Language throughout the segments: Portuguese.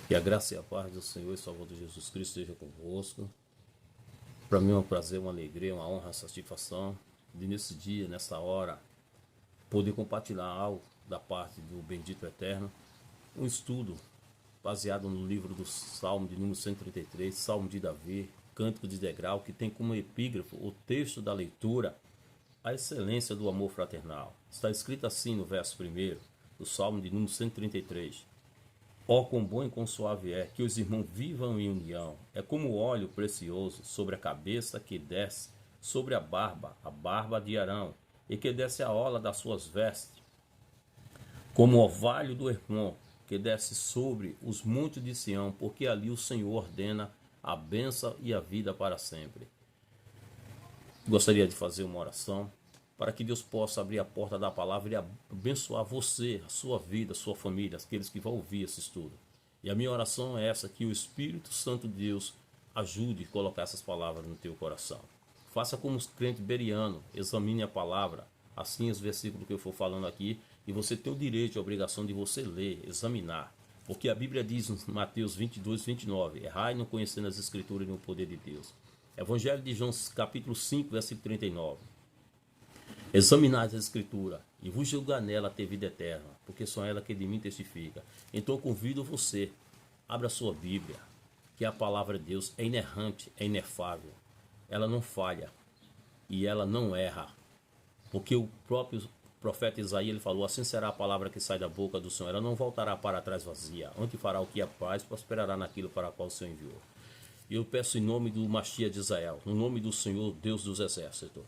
Que a graça e a paz do Senhor e Salvador Jesus Cristo esteja convosco. Para mim é um prazer, uma alegria, uma honra, uma satisfação de nesse dia, nessa hora, poder compartilhar algo da parte do Bendito Eterno, um estudo baseado no livro do Salmo de número 133, Salmo de Davi, Cântico de Degrau, que tem como epígrafo o texto da leitura, a excelência do amor fraternal. Está escrito assim no verso 1 do Salmo de número 133. Ó, quão bom e quão suave é que os irmãos vivam em união. É como o óleo precioso sobre a cabeça que desce sobre a barba de Arão, e que desce a orla das suas vestes, como o orvalho do Hermon, que desce sobre os montes de Sião, porque ali o Senhor ordena a bênção e a vida para sempre. Gostaria de fazer uma oração para que Deus possa abrir a porta da palavra e abençoar você, a sua vida, a sua família, aqueles que vão ouvir esse estudo. E a minha oração é essa, que o Espírito Santo de Deus ajude a colocar essas palavras no teu coração. Faça como os crentes berianos, examine a palavra, assim os versículos que eu for falando aqui, e você tem o direito e a obrigação de você ler, examinar. Porque a Bíblia diz em Mateus 22, 29, errai não conhecendo as Escrituras e no poder de Deus. Evangelho de João, capítulo 5, versículo 39. Examinai as Escrituras e vos julgar nela ter vida eterna, porque só ela que de mim testifica. Então eu convido você, abra a sua Bíblia, que a palavra de Deus é inerrante, é inefável. Ela não falha e ela não erra. Porque o próprio profeta Isaías ele falou, assim será a palavra que sai da boca do Senhor. Ela não voltará para trás vazia. Antes fará o que é paz, prosperará naquilo para o qual o Senhor enviou. E eu peço em nome do Mashiach de Israel, no nome do Senhor, Deus dos Exércitos,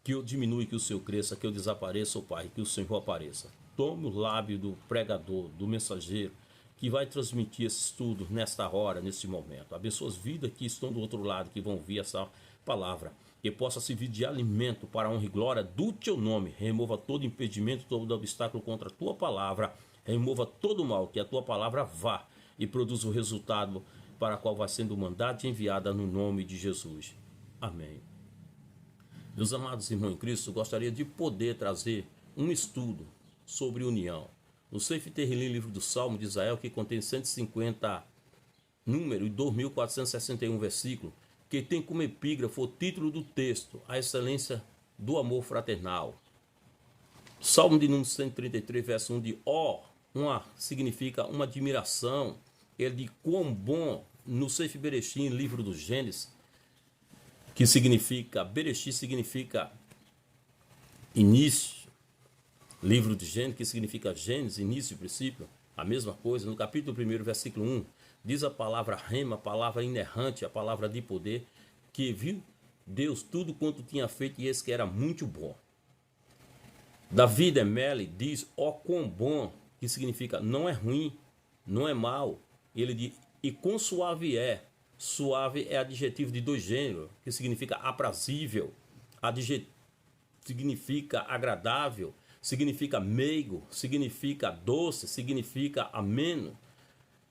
que eu diminua, que o Senhor cresça, que eu desapareça, ó Pai, que o Senhor apareça. Tome o lábio do pregador, do mensageiro, que vai transmitir esse estudo nesta hora, nesse momento. Abençoa as vidas que estão do outro lado, que vão ouvir essa palavra, que possa servir de alimento para a honra e glória do teu nome. Remova todo impedimento, todo obstáculo contra a tua palavra. Remova todo o mal, que a tua palavra vá e produza o resultado para a qual vai sendo mandada e enviada no nome de Jesus. Amém. Meus amados irmãos em Cristo, gostaria de poder trazer um estudo sobre união. No Sefer Terrilim, livro do Salmo de Israel, que contém 150 números e 2.461 versículos, que tem como epígrafo o título do texto, a excelência do amor fraternal. Salmo de número 133, verso 1 de ó, significa uma admiração, ele de quão bom, no Sefer Bereshit, livro do Gênesis, que significa, Bereshit significa início, livro de Gênesis, que significa Gênesis, início e princípio, a mesma coisa. No capítulo 1, versículo 1, diz a palavra rema, a palavra inerrante, a palavra de poder, que viu Deus tudo quanto tinha feito e esse que era muito bom. Davi de Mele diz, ó quão bom, que significa não é ruim, não é mal. Ele diz, e quão suave é. Suave é adjetivo de dois gêneros, que significa aprazível, significa agradável, significa meigo, significa doce, significa ameno,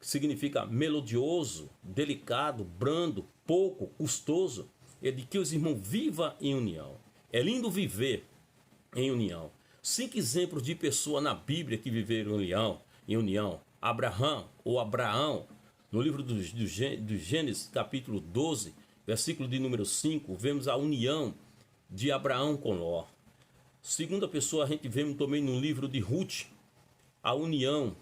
significa melodioso, delicado, brando, pouco, custoso. É de que os irmãos vivam em união. É lindo viver em união. 5 exemplos de pessoas na Bíblia que viveram em união. Abraão, no livro do Gênesis, capítulo 12, versículo de número 5, vemos a união de Abraão com Ló. Segunda pessoa, a gente vê também no livro de Ruth, a união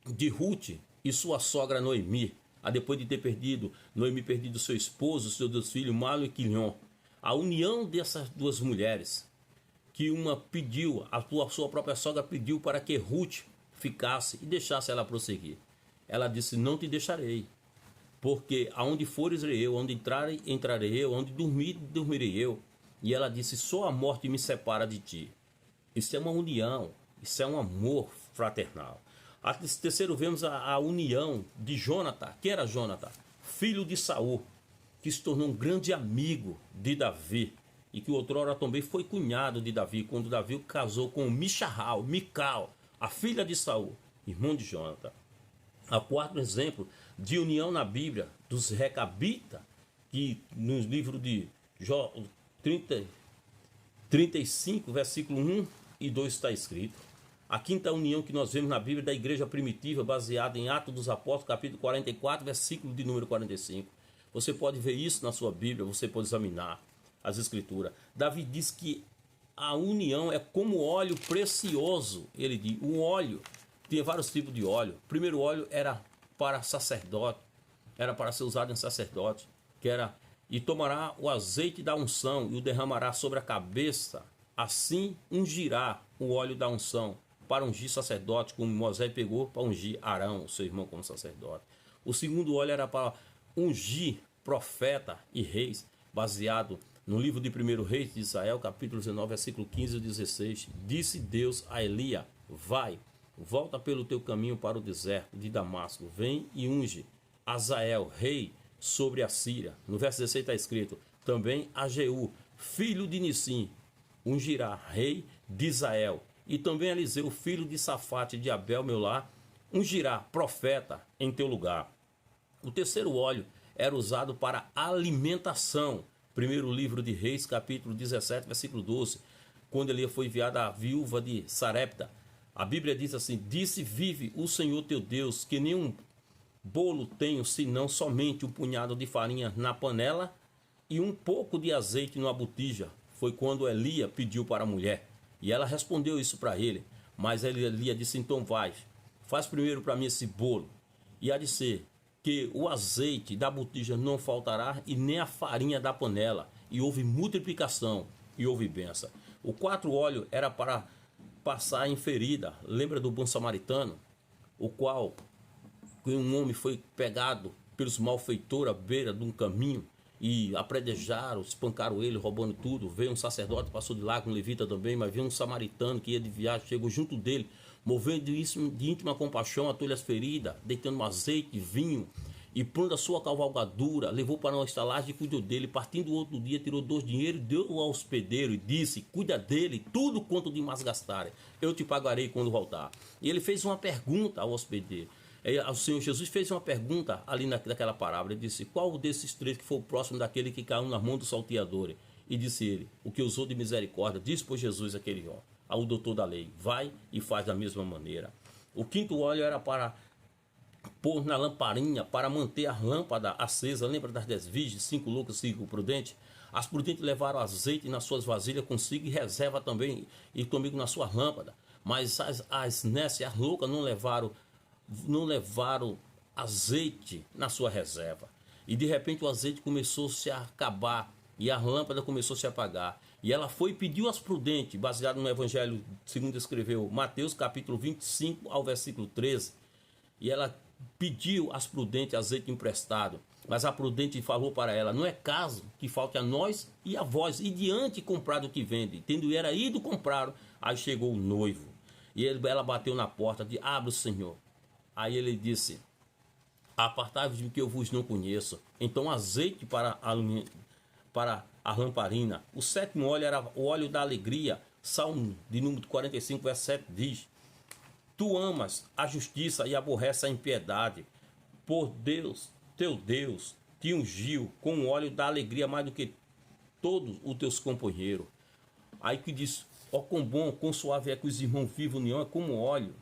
de Ruth e sua sogra Noemi, depois de ter Noemi perdido seu esposo, seus 2 filhos, Malo e Quilion. A união dessas duas mulheres, que uma pediu, sua própria sogra pediu para que Ruth ficasse e deixasse ela prosseguir. Ela disse, não te deixarei, porque aonde fores irei eu, onde entrarei eu, onde dormirei eu. E ela disse, só a morte me separa de ti. Isso é uma união, isso é um amor fraternal. A terceiro vemos a união de Jonathan. Quem era Jonathan? Filho de Saul, que se tornou um grande amigo de Davi, e que outrora também foi cunhado de Davi, quando Davi casou com Mical, a filha de Saul, irmão de Jonathan. A quarto exemplo de união na Bíblia dos Recabitas, que no livro de Jó 35, versículo 1 e 2 está escrito. A quinta união que nós vemos na Bíblia da igreja primitiva, baseada em Atos dos Apóstolos, capítulo 44, versículo de número 45. Você pode ver isso na sua Bíblia, você pode examinar as escrituras. Davi diz que a união é como óleo precioso. Ele diz, o óleo, tinha vários tipos de óleo. O primeiro óleo era para sacerdote, era para ser usado em sacerdote, que era, e tomará o azeite da unção e o derramará sobre a cabeça, assim ungirá o óleo da unção, para ungir sacerdote, como Moisés pegou para ungir Arão, o seu irmão, como sacerdote. O segundo óleo era para ungir profeta e reis, baseado no livro de 1 Reis de Israel, capítulo 19, versículo 15 e 16. Disse Deus a Elia, vai, volta pelo teu caminho para o deserto de Damasco, vem e unge Azael, rei, sobre a Síria. No verso 16 está escrito, também a Jeú, filho de Nissim, ungirá rei de Israel. E também Eliseu, filho de Safate de Abel, meu lar, ungirá profeta em teu lugar. O terceiro óleo era usado para alimentação. Primeiro livro de Reis, capítulo 17, versículo 12. Quando Elias foi enviado à viúva de Sarepta, a Bíblia diz assim, disse, vive o Senhor teu Deus, que nenhum bolo tenho, senão somente um punhado de farinha na panela e um pouco de azeite numa botija. Foi quando Elias pediu para a mulher. E ela respondeu isso para ele. Mas Elias disse, então vai, faz primeiro para mim esse bolo. E há de ser que o azeite da botija não faltará e nem a farinha da panela. E houve multiplicação e houve bênção. O quarto óleo era para passar em ferida. Lembra do bom samaritano? O qual um homem foi pegado pelos malfeitores à beira de um caminho e apredejaram, espancaram ele, roubando tudo. Veio um sacerdote, passou de lá com um levita também, mas veio um samaritano que ia de viagem, chegou junto dele, movendo de íntima compaixão, atolha as feridas, deitando um azeite, vinho, e pondo a sua cavalgadura, levou para uma estalagem e cuidou dele. Partindo o outro dia, tirou 2 dinheiros, deu ao hospedeiro e disse, cuida dele, tudo quanto demais gastarem, eu te pagarei quando voltar. E ele fez uma pergunta ao hospedeiro. O Senhor Jesus fez uma pergunta ali naquela parábola. Ele disse, qual desses 3 que foi o próximo daquele que caiu na mão do salteador? E disse ele, o que usou de misericórdia. Disse por Jesus aquele homem, ao doutor da lei, vai e faz da mesma maneira. O quinto óleo era para pôr na lamparina, para manter a lâmpada acesa. Lembra das 10 virgens, 5 loucas, 5 prudentes? As prudentes levaram azeite nas suas vasilhas consigo e reserva também, e comigo na sua lâmpada. Mas as nécias, as loucas, não levaram azeite na sua reserva. E de repente o azeite começou a se acabar e a lâmpada começou a se apagar. E ela foi e pediu às prudentes, baseado no Evangelho segundo escreveu Mateus, capítulo 25 ao versículo 13. E ela pediu às prudentes azeite emprestado. Mas a prudente falou para ela, não é caso que falte a nós e a vós, e diante comprado o que vende. Tendo era ido comprar, aí chegou o noivo. E ela bateu na porta, de abre o Senhor. Aí ele disse, apartai-vos de mim que eu vos não conheço. Então azeite para a lamparina. O sétimo óleo era o óleo da alegria. Salmo de número 45, verso 7 diz, tu amas a justiça e aborreces a impiedade. Por Deus, teu Deus, te ungiu com o óleo da alegria mais do que todos os teus companheiros. Aí que diz, ó quão bom, quão suave é que os irmãos vivem união, é como óleo.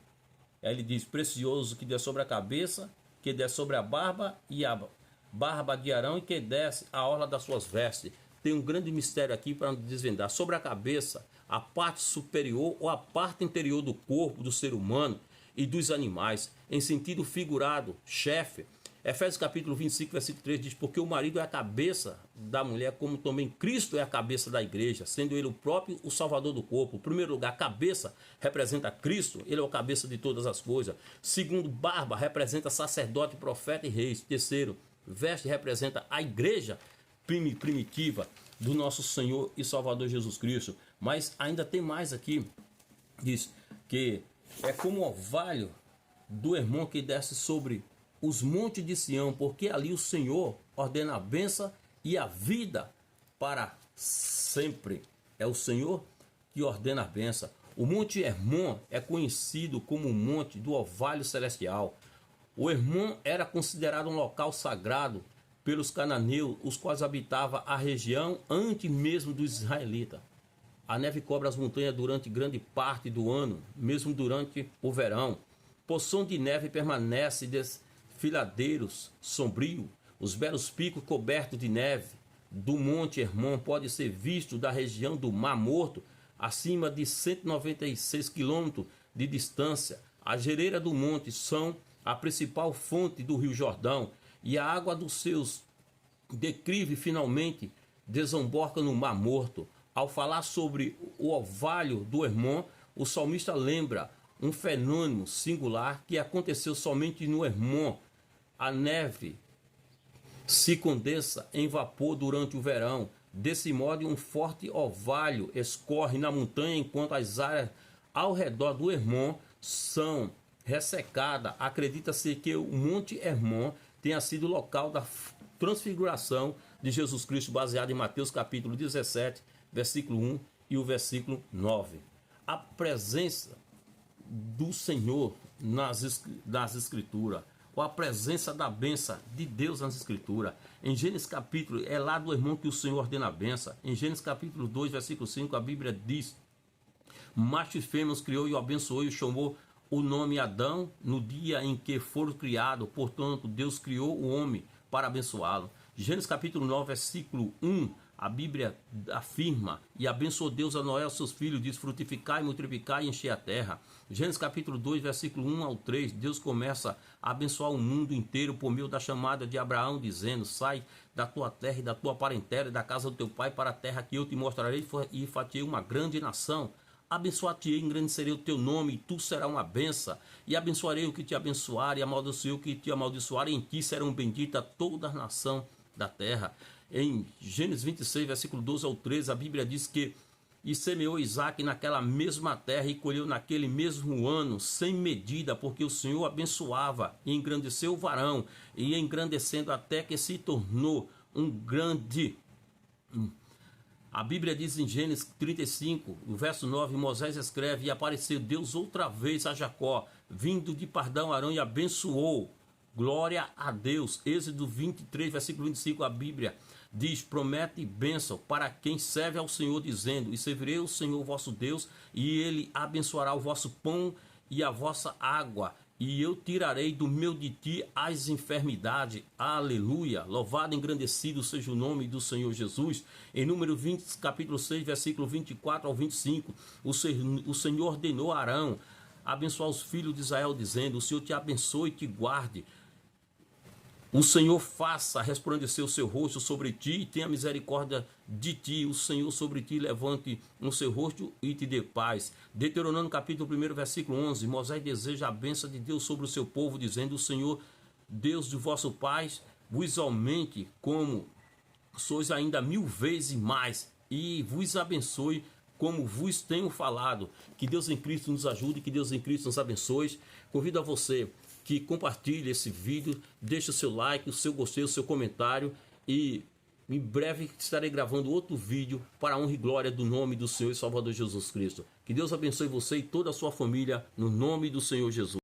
Aí ele diz, precioso que desce sobre a cabeça, que desce sobre a barba e a barba de Arão e que desce a orla das suas vestes. Tem um grande mistério aqui para desvendar. Sobre a cabeça, a parte superior ou a parte interior do corpo do ser humano e dos animais, em sentido figurado, chefe. Efésios capítulo 25, versículo 3 diz, porque o marido é a cabeça da mulher, como também Cristo é a cabeça da igreja, sendo ele o próprio o salvador do corpo. Em primeiro lugar, a cabeça representa Cristo, ele é o cabeça de todas as coisas. Segundo, barba representa sacerdote, profeta e reis. Terceiro, veste representa a igreja primitiva do nosso Senhor e Salvador Jesus Cristo. Mas ainda tem mais aqui, diz que é como o orvalho do irmão que desce sobre os montes de Sião, porque ali o Senhor ordena a bênção e a vida para sempre. É o Senhor que ordena a bênção. O Monte Hermon é conhecido como o Monte do Orvalho Celestial. O Hermon era considerado um local sagrado pelos cananeus, os quais habitavam a região antes mesmo dos israelitas. A neve cobre as montanhas durante grande parte do ano, mesmo durante o verão. Poção de neve permanece desfiladeiros sombrio. Os belos picos cobertos de neve do Monte Hermon pode ser visto da região do Mar Morto, acima de 196 quilômetros de distância. A gereira do monte são a principal fonte do Rio Jordão, e a água dos seus declive finalmente desemboca no Mar Morto. Ao falar sobre o orvalho do Hermon, o salmista lembra um fenômeno singular que aconteceu somente no Hermon. A neve se condensa em vapor durante o verão. Desse modo, um forte orvalho escorre na montanha, enquanto as áreas ao redor do Hermon são ressecadas. Acredita-se que o Monte Hermon tenha sido o local da transfiguração de Jesus Cristo, baseado em Mateus capítulo 17, versículo 1 e o versículo 9. A presença do Senhor nas Escrituras, ou a presença da bênção de Deus nas Escrituras. Em Gênesis capítulo, é lá do Hermon que o Senhor ordena a bênção. Em Gênesis capítulo 2, versículo 5, a Bíblia diz: macho e fêmea os criou e o abençoou e chamou o nome Adão no dia em que foram criados. Portanto, Deus criou o homem para abençoá-lo. Gênesis capítulo 9, versículo 1, a Bíblia afirma: e abençoou Deus a Noé e aos seus filhos, diz: frutificai, multiplicai e enchei a terra. Gênesis capítulo 2, versículo 1 ao 3, Deus começa a abençoar o mundo inteiro por meio da chamada de Abraão, dizendo: sai da tua terra e da tua parentela e da casa do teu pai para a terra que eu te mostrarei, e fatiei uma grande nação. Abençoar-te-ei, engrandecerei o teu nome, e tu serás uma benção. E abençoarei o que te abençoar, e amaldiçoarei o que te amaldiçoar, e em ti serão benditas toda a nação da terra. Em Gênesis 26, versículo 12 ao 13, a Bíblia diz que: e semeou Isaac naquela mesma terra e colheu naquele mesmo ano, sem medida, porque o Senhor abençoava e engrandeceu o varão, e engrandecendo até que se tornou um grande. A Bíblia diz em Gênesis 35, o verso 9, Moisés escreve: e apareceu Deus outra vez a Jacó, vindo de Pardão Arão, e abençoou. Glória a Deus. Êxodo 23, versículo 25, a Bíblia diz: promete bênção para quem serve ao Senhor, dizendo: e servirei o Senhor vosso Deus, e ele abençoará o vosso pão e a vossa água, e eu tirarei do meio de ti as enfermidades. Aleluia. Louvado e engrandecido seja o nome do Senhor Jesus. Em Número 20, capítulo 6, versículo 24 ao 25, o Senhor ordenou a Arão abençoar os filhos de Israel, dizendo: o Senhor te abençoe e te guarde. O Senhor faça resplandecer o seu rosto sobre ti e tenha misericórdia de ti. O Senhor sobre ti levante o seu rosto e te dê paz. Deuteronômio capítulo 1, versículo 11. Moisés deseja a bênção de Deus sobre o seu povo, dizendo: o Senhor, Deus de vosso Pai, vos aumente como sois ainda 1000 vezes mais, e vos abençoe como vos tenho falado. Que Deus em Cristo nos ajude, que Deus em Cristo nos abençoe. Convido a você que compartilhe esse vídeo, deixe o seu like, o seu gostei, o seu comentário, e em breve estarei gravando outro vídeo para a honra e glória do nome do Senhor e Salvador Jesus Cristo. Que Deus abençoe você e toda a sua família no nome do Senhor Jesus.